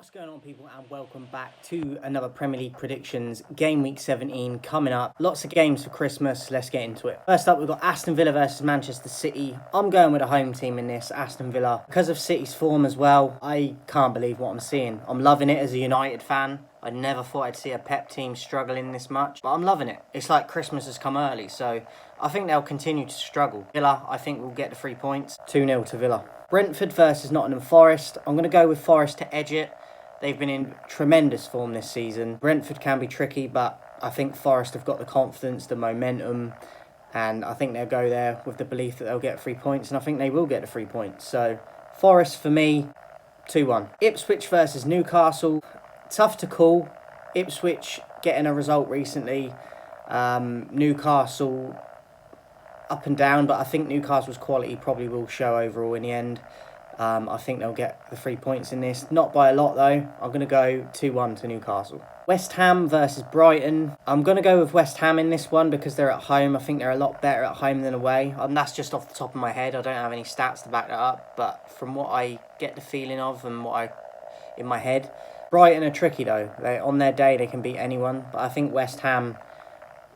What's going on, people, and welcome back to another Premier League predictions. Game week 17 coming up. Lots of games for Christmas. Let's get into it. First up, we've got Aston Villa versus Manchester City. I'm going with a home team in this, Aston Villa. Because of City's form as well, I can't believe what I'm seeing. I'm loving it as a United fan. I never thought I'd see a Pep team struggling this much, but I'm loving it. It's like Christmas has come early, so I think they'll continue to struggle. Villa, I think, will get the 3 points. 2-0 to Villa. Brentford versus Nottingham Forest. I'm going to go with Forest to edge it. They've been in tremendous form this season. Brentford can be tricky, but I think Forest have got the confidence, the momentum, and I think they'll go there with the belief that they'll get 3 points, and I think they will get the 3 points. So, Forest for me, 2-1. Ipswich versus Newcastle. Tough to call. Ipswich getting a result recently. Newcastle up and down, but I think Newcastle's quality probably will show overall in the end. I think they'll get the 3 points in this. Not by a lot, though. I'm going to go 2-1 to Newcastle. West Ham versus Brighton. I'm going to go with West Ham in this one because they're at home. I think they're a lot better at home than away. That's just off the top of my head. I don't have any stats to back that up. But from what I get the feeling of and in my head, Brighton are tricky, though. On their day, they can beat anyone. But I think West Ham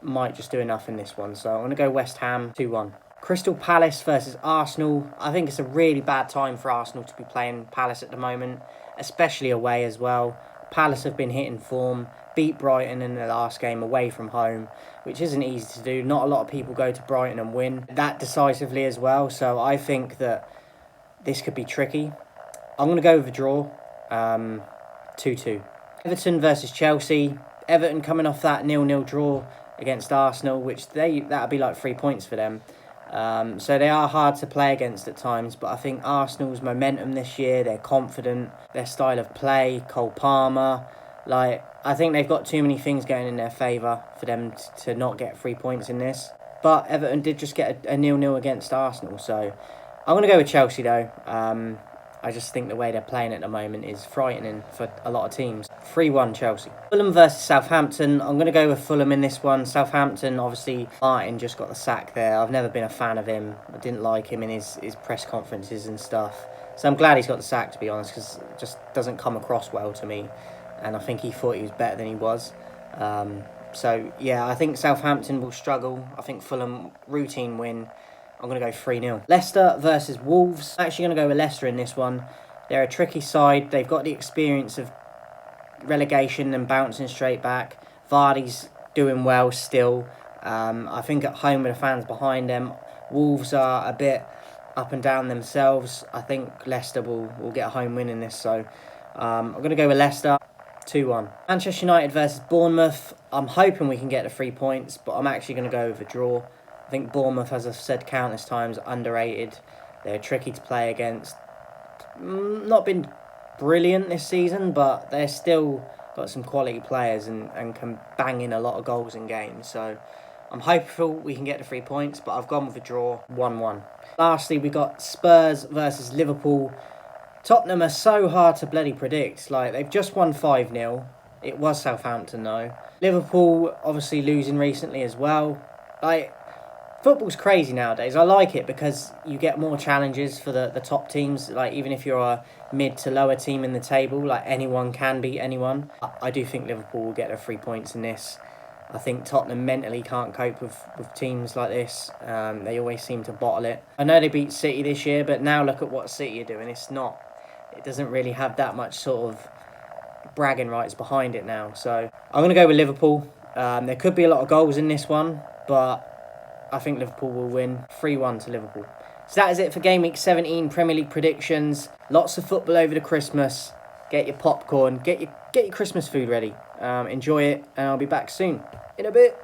might just do enough in this one. So I'm going to go West Ham 2-1. Crystal Palace versus Arsenal. I think it's a really bad time for Arsenal to be playing Palace at the moment, especially away as well. Palace have been hitting form, beat Brighton in the last game away from home, which isn't easy to do. Not a lot of people go to Brighton and win that decisively as well, so I think that this could be tricky. I'm going to go with a draw, 2-2. Everton versus Chelsea. Everton coming off that 0-0 draw against Arsenal, which that'll be like 3 points for them. So they are hard to play against at times, but I think Arsenal's momentum this year, they're confident, their style of play, Cole Palmer, I think they've got too many things going in their favour for them to not get 3 points in this. But Everton did just get a 0-0 against Arsenal, so I'm going to go with Chelsea though. I just think the way they're playing at the moment is frightening for a lot of teams. 3-1 Chelsea. Fulham versus Southampton. I'm going to go with Fulham in this one. Southampton, obviously, Martin just got the sack there. I've never been a fan of him. I didn't like him in his press conferences and stuff. So I'm glad he's got the sack, to be honest, because it just doesn't come across well to me. And I think he thought he was better than he was. So, yeah, I think Southampton will struggle. I think Fulham, routine win. I'm going to go 3-0. Leicester versus Wolves. I'm actually going to go with Leicester in this one. They're a tricky side. They've got the experience of relegation and bouncing straight back. Vardy's doing well still. I think at home with the fans behind them, Wolves are a bit up and down themselves. I think Leicester will get a home win in this. So I'm going to go with Leicester. 2-1. Manchester United versus Bournemouth. I'm hoping we can get the 3 points, but I'm actually going to go with a draw. I think Bournemouth, as I've said countless times, underrated. They're tricky to play against. Not been brilliant this season, but they're still got some quality players and can bang in a lot of goals in games. So I'm hopeful we can get the 3 points, but I've gone with a draw, 1-1. Lastly, we got Spurs versus Liverpool. Tottenham are so hard to bloody predict. They've just won 5-0. It was Southampton, though. Liverpool, obviously, losing recently as well. Football's crazy nowadays. I like it because you get more challenges for the top teams. Even if you're a mid to lower team in the table, anyone can beat anyone. I do think Liverpool will get their 3 points in this. I think Tottenham mentally can't cope with teams like this. They always seem to bottle it. I know they beat City this year, but now look at what City are doing. It doesn't really have that much sort of bragging rights behind it now. So I'm going to go with Liverpool. There could be a lot of goals in this one, but I think Liverpool will win 3-1 to Liverpool. So that is it for Game Week 17 Premier League predictions. Lots of football over the Christmas. Get your popcorn, get your Christmas food ready. Enjoy it, and I'll be back soon. In a bit.